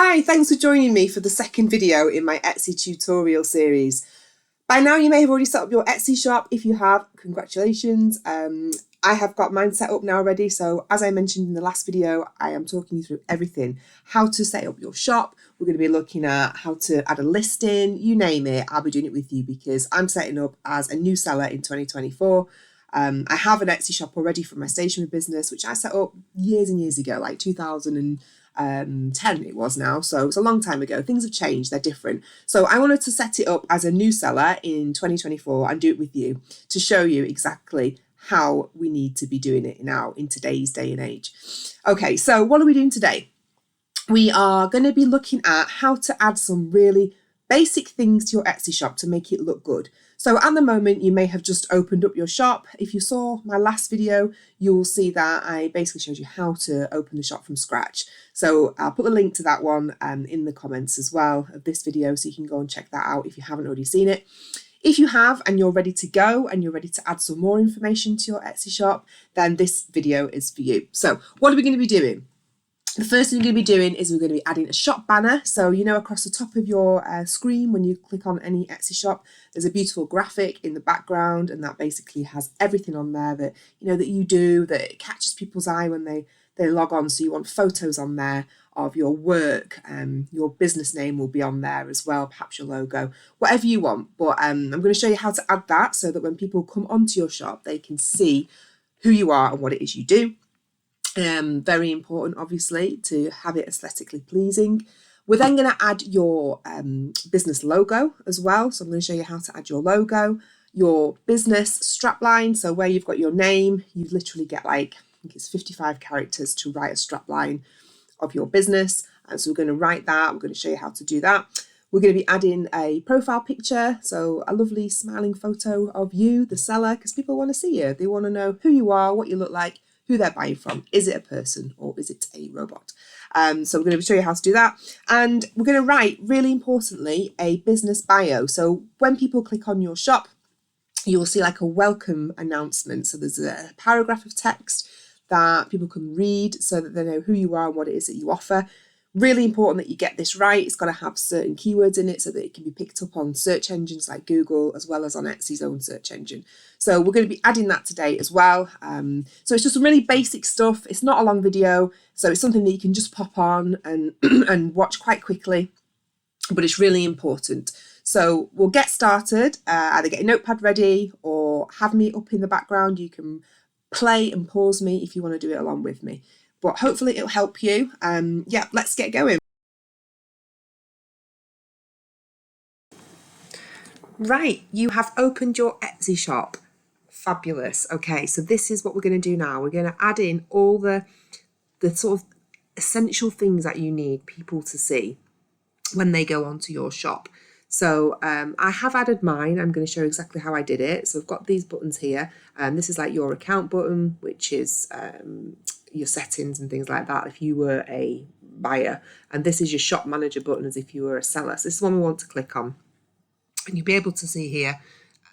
Hi, thanks for joining me for the second video in my Etsy tutorial series. By now you may have already set up your Etsy shop. If you have, congratulations. I have got mine set up now ready. So as I mentioned in the last video, I am talking you through everything. How to set up your shop. We're going to be looking at how to add a listing, you name it. I'll be doing it with you because I'm setting up as a new seller in 2024. I have an Etsy shop already for my stationery business, which I set up years and years ago, like 2010 it was now. So it's a long time ago. Things have changed, they're different. So I wanted to set it up as a new seller in 2024 and do it with you to show you exactly how we need to be doing it now in today's day and age. Okay, so what are we doing today? We are going to be looking at how to add some really basic things to your Etsy shop to make it look good. So at the moment, you may have just opened up your shop. If you saw my last video, you will see that I basically showed you how to open the shop from scratch. So I'll put the link to that one in the comments as well of this video, so you can go and check that out if you haven't already seen it. If you have and you're ready to go and you're ready to add some more information to your Etsy shop, then this video is for you. So what are we going to be doing? The first thing we're going to be doing is we're going to be adding a shop banner. So, you know, across the top of your screen, when you click on any Etsy shop, there's a beautiful graphic in the background, and that basically has everything on there that, you know, that you do, that it catches people's eye when they log on. So you want photos on there of your work, your business name will be on there as well, perhaps your logo, whatever you want. But I'm going to show you how to add that so that when people come onto your shop, they can see who you are and what it is you do. Very important, obviously, to have it aesthetically pleasing. We're then going to add your business logo as well. So I'm going to show you how to add your logo, your business strapline. So where you've got your name, you literally get like, I think it's 55 characters to write a strapline of your business. And so we're going to write that. We're going to show you how to do that. We're going to be adding a profile picture, so a lovely smiling photo of you, the seller, because people want to see you. They want to know who you are, what you look like, who they're buying from. Is it a person or is it a robot? So we're going to show you how to do that. And we're going to write, really importantly, a business bio. So when people click on your shop, you will see like a welcome announcement. So there's a paragraph of text that people can read so that they know who you are and what it is that you offer. Really important that you get this right. It's got to have certain keywords in it so that it can be picked up on search engines like Google, as well as on Etsy's own search engine. So we're going to be adding that today as well. So it's just some really basic stuff. It's not a long video, so it's something that you can just pop on and, and watch quite quickly, but it's really important. So we'll get started, either get a notepad ready or have me up in the background. You can play and pause me if you want to do it along with me. But hopefully it'll help you. Yeah, let's get going. Right, you have opened your Etsy shop. Fabulous. Okay, so this is what we're going to do now. We're going to add in all the sort of essential things that you need people to see when they go onto your shop. So I have added mine. I'm going to show exactly how I did it. So I've got these buttons here. This is like your account button, which is your settings and things like that if you were a buyer. And this is your shop manager button as if you were a seller. So this is one we want to click on. And you'll be able to see here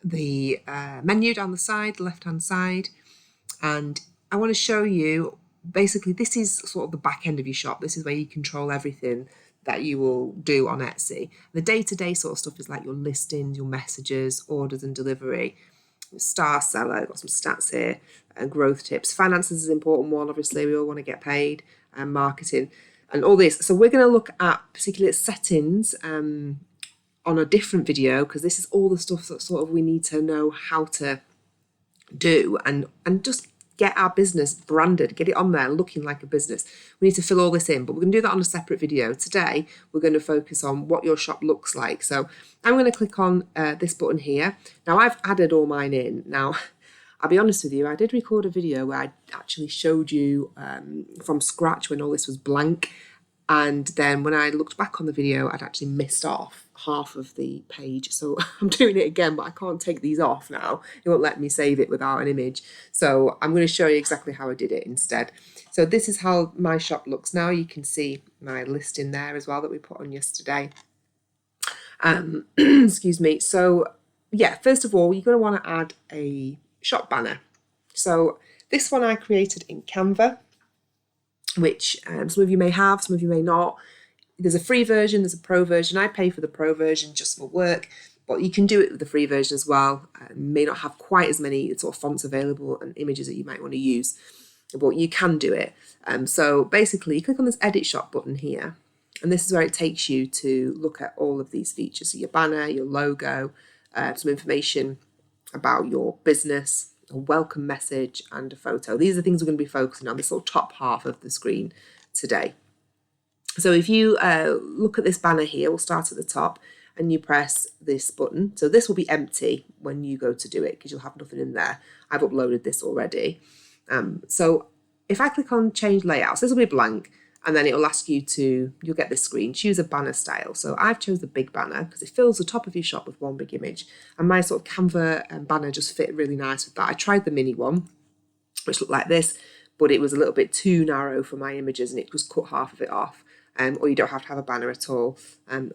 the menu down the side, the left-hand side. And I want to show you, basically, this is sort of the back end of your shop. This is where you control everything that you will do on Etsy. The day-to-day sort of stuff is like your listings, your messages, orders and delivery. Star seller, I've got some stats here, and growth tips. Finances is an important one, obviously, we all want to get paid, and marketing, and all this. So we're going to look at particularly settings on a different video, because this is all the stuff that sort of we need to know how to do and just get our business branded, get it on there looking like a business. We need to fill all this in, but we're going to do that on a separate video. Today, we're going to focus on what your shop looks like. So I'm going to click on this button here. Now I've added all mine in. Now, I'll be honest with you, I did record a video where I actually showed you from scratch when all this was blank. And then when I looked back on the video, I'd actually missed off half of the page. So I'm doing it again, but I can't take these off now. It won't let me save it without an image. So I'm going to show you exactly how I did it instead. So this is how my shop looks now. You can see my listing there as well that we put on yesterday. Excuse me. So yeah, first of all, you're going to want to add a shop banner. So this one I created in Canva, which some of you may have, some of you may not. there's a free version, there's a pro version. I pay for the pro version just for work, but you can do it with the free version as well. May not have quite as many sort of fonts available and images that you might want to use, but you can do it. So basically, you click on this Edit Shop button here, and this is where it takes you to look at all of these features. So your banner, your logo, some information about your business, a welcome message, and a photo. These are the things we're going to be focusing on, this sort of top half of the screen today. So if you look at this banner here, we'll start at the top, and you press this button. So this will be empty when you go to do it because you'll have nothing in there. I've uploaded this already. So if I click on change layouts, this will be blank, and then it'll ask you you'll get this screen, choose a banner style. So I've chose the big banner because it fills the top of your shop with one big image, and my sort of Canva banner just fit really nice with that. I tried the mini one, which looked like this, but it was a little bit too narrow for my images, and it just cut half of it off. Or you don't have to have a banner at all.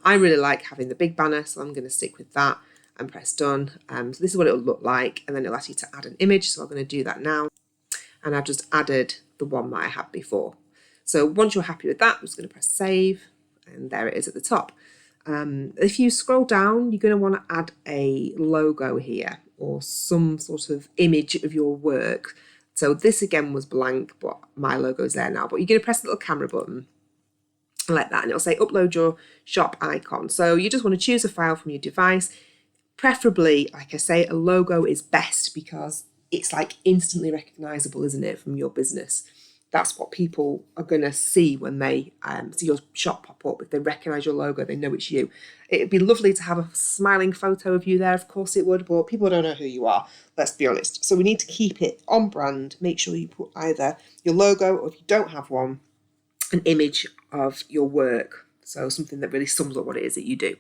I really like having the big banner, so I'm going to stick with that and press done. So this is what it'll look like, and then it'll ask you to add an image, so I'm going to do that now. And I've just added the one that I had before. So once you're happy with that, I'm just going to press save, and there it is at the top. If you scroll down, you're going to want to add a logo here or some sort of image of your work. So this again was blank, but my logo is there now. But you're going to press the little camera button like that, and it'll say upload your shop icon. So you just want to choose a file from your device. Preferably, like I say, a logo is best because it's like instantly recognizable, isn't it, from your business? That's what people are going to see when they see your shop pop up. If they recognize your logo, they know it's you. It'd be lovely to have a smiling photo of you there, of course it would, but people don't know who you are, let's be honest. So we need to keep it on brand. Make sure you put either your logo, or if you don't have one, an image of your work. So something that really sums up what it is that you do.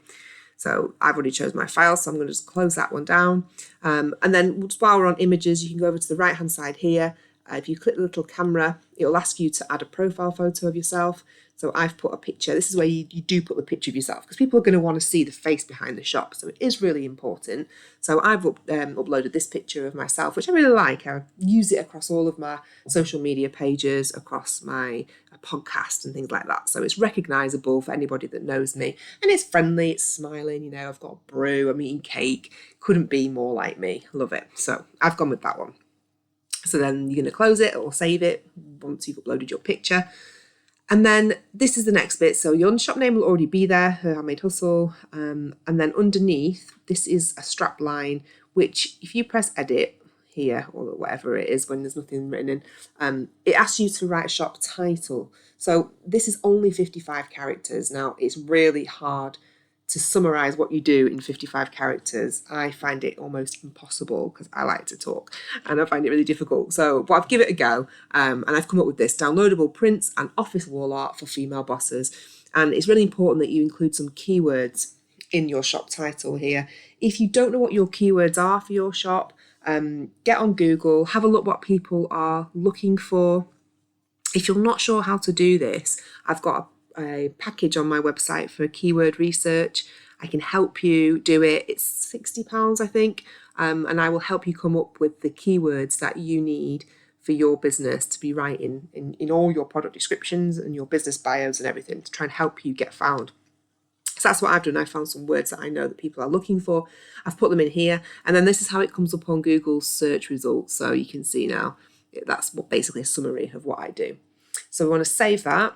So I've already chosen my file, so I'm going to just close that one down. And then while we're on images, you can go over to the right hand side here. If you click the little camera, it'll ask you to add a profile photo of yourself. So I've put a picture. This is where you do put the picture of yourself, because people are going to want to see the face behind the shop. So it is really important. So I've uploaded this picture of myself, which I really like. I use it across all of my social media pages, across my podcast and things like that. So it's recognisable for anybody that knows me. And it's friendly, it's smiling, you know, I've got a brew, I'm eating cake. Couldn't be more like me. Love it. So I've gone with that one. So then you're going to close it or save it once you've uploaded your picture. And then this is the next bit. So your shop name will already be there, Her Handmade Hustle. And then underneath, this is a strap line, which if you press edit here, or whatever it is when there's nothing written in, it asks you to write a shop title. So this is only 55 characters. Now, it's really hard to summarize what you do in 55 characters. I find it almost impossible because I like to talk and I find it really difficult. So, but I've given it a go, and I've come up with this: downloadable prints and office wall art for female bosses. And it's really important that you include some keywords in your shop title here. If you don't know what your keywords are for your shop, get on Google, have a look what people are looking for. If you're not sure how to do this, I've got a package on my website for keyword research. I can help you do it. It's £60, I think, and I will help you come up with the keywords that you need for your business to be right in all your product descriptions and your business bios and everything, to try and help you get found. So that's what I've done. I found some words that I know that people are looking for. I've put them in here, and then this is how it comes up on Google's search results. So you can see now that's basically a summary of what I do. So we want to save that.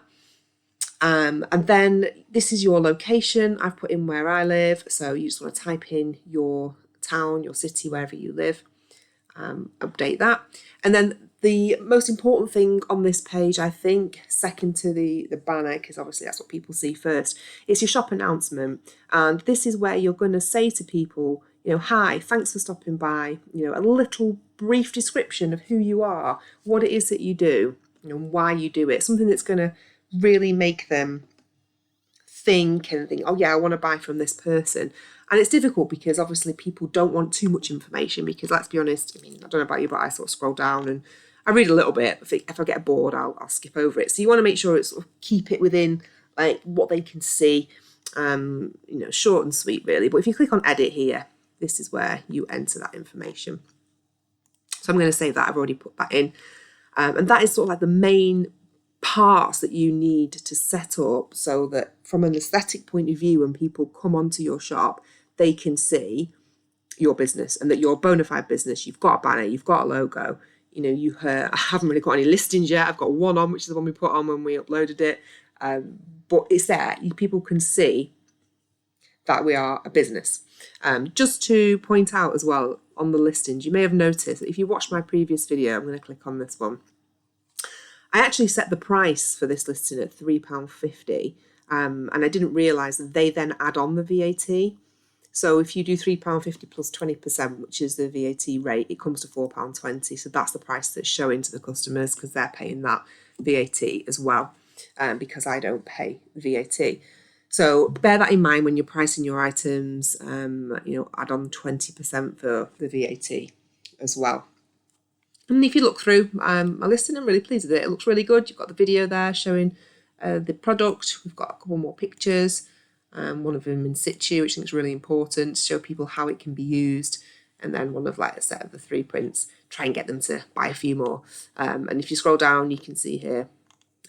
And then this is your location. I've put in where I live. So you just want to type in your town, your city, wherever you live. Update that. And then the most important thing on this page, I think, second to the banner, because obviously that's what people see first, is your shop announcement. And this is where you're going to say to people, you know, hi, thanks for stopping by, you know, a little brief description of who you are, what it is that you do, you know, why you do it, something that's going to really make them think, oh yeah, I want to buy from this person. And it's difficult because obviously people don't want too much information, because let's be honest, I mean, I don't know about you, but I sort of scroll down and I read a little bit. If I get bored, I'll skip over it. So you want to make sure it's sort of keep it within like what they can see, you know, short and sweet really. But if you click on edit here, this is where you enter that information. So I'm going to save that. I've already put that in. And that is sort of like the main parts that you need to set up so that from an aesthetic point of view, when people come onto your shop, they can see your business and that you're a bona fide business. You've got a banner, you've got a logo. You know, I haven't really got any listings yet. I've got one on, which is the one we put on when we uploaded it. But it's there. People can see that we are a business. Just to point out as well on the listings, you may have noticed that if you watched my previous video, I'm going to click on this one. I actually set the price for this listing at £3.50, and I didn't realise that they then add on the VAT. So if you do £3.50 plus 20%, which is the VAT rate, it comes to £4.20. So that's the price that's showing to the customers, because they're paying that VAT as well, because I don't pay VAT. So bear that in mind when you're pricing your items. Add on 20% for the VAT as well. And if you look through my listing, I'm really pleased with it. It looks really good. You've got the video there showing the product. We've got a couple more pictures. One of them in situ, which I think is really important to show people how it can be used. And then one of a set of the 3 prints, try and get them to buy a few more. And if you scroll down, you can see here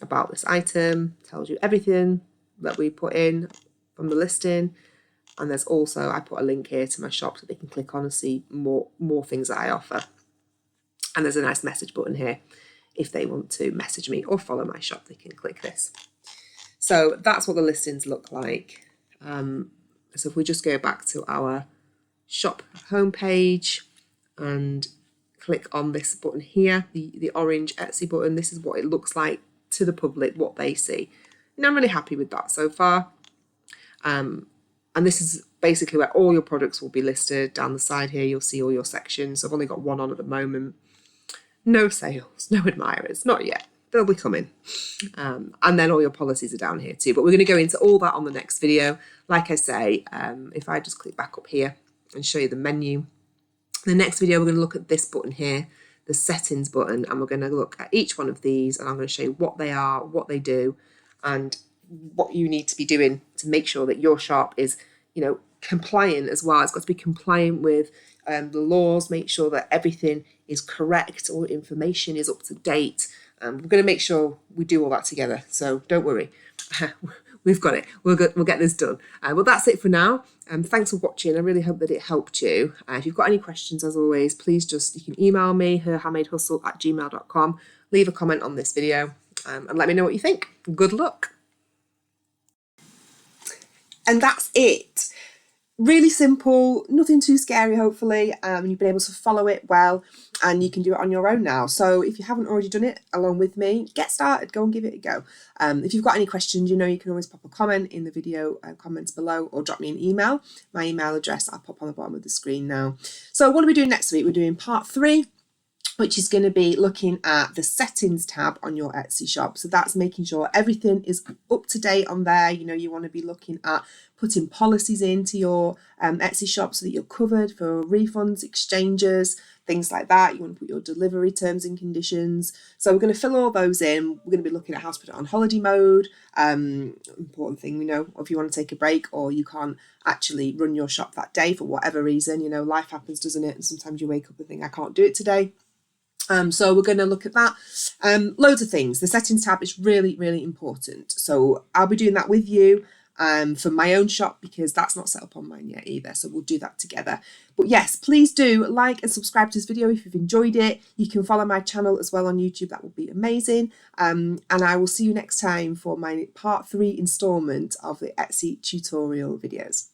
about this item, tells you everything that we put in from the listing. And there's also, I put a link here to my shop so they can click on and see more things that I offer. And there's a nice message button here. If they want to message me or follow my shop, they can click this. So that's what the listings look like. So if we just go back to our shop homepage and click on this button here, the orange Etsy button, this is what it looks like to the public, what they see. And I'm really happy with that so far. And this is basically where all your products will be listed. Down the side here, you'll see all your sections. I've only got one on at the moment. No sales, no admirers, not yet. They'll be coming. And then all your policies are down here too. But we're going to go into all that on the next video. Like I say, if I just click back up here and show you the menu. In the next video, we're going to look at this button here, the settings button, and we're going to look at each one of these, and I'm going to show you what they are, what they do, and what you need to be doing to make sure that your shop is, compliant as well. It's got to be compliant with the laws, make sure that everything is correct, all information is up to date. We're going to make sure we do all that together, so don't worry. We've got it. We'll get this done. Well, that's it for now. Thanks for watching. I really hope that it helped you. If you've got any questions, as always, please you can email me, herhandmadehustle@gmail.com. Leave a comment on this video and let me know what you think. Good luck. And that's it. Really simple, nothing too scary, hopefully. You've been able to follow it well, and you can do it on your own now. So if you haven't already done it along with me, get started, go and give it a go. If you've got any questions, you can always pop a comment in the video comments below, or drop me an email. My email address I'll pop on the bottom of the screen now. So what are we doing next week? We're doing part 3, which is going to be looking at the settings tab on your Etsy shop. So that's making sure everything is up to date on there. You want to be looking at putting policies into your Etsy shop so that you're covered for refunds, exchanges, things like that. You want to put your delivery terms and conditions. So we're going to fill all those in. We're going to be looking at how to put it on holiday mode. Important thing, if you want to take a break or you can't actually run your shop that day for whatever reason, life happens, doesn't it? And sometimes you wake up and think, I can't do it today. So we're going to look at that. Loads of things. The settings tab is really, really important. So I'll be doing that with you for my own shop, because that's not set up on mine yet either. So we'll do that together. But yes, please do like and subscribe to this video if you've enjoyed it. You can follow my channel as well on YouTube. That would be amazing. And I will see you next time for my part 3 installment of the Etsy tutorial videos.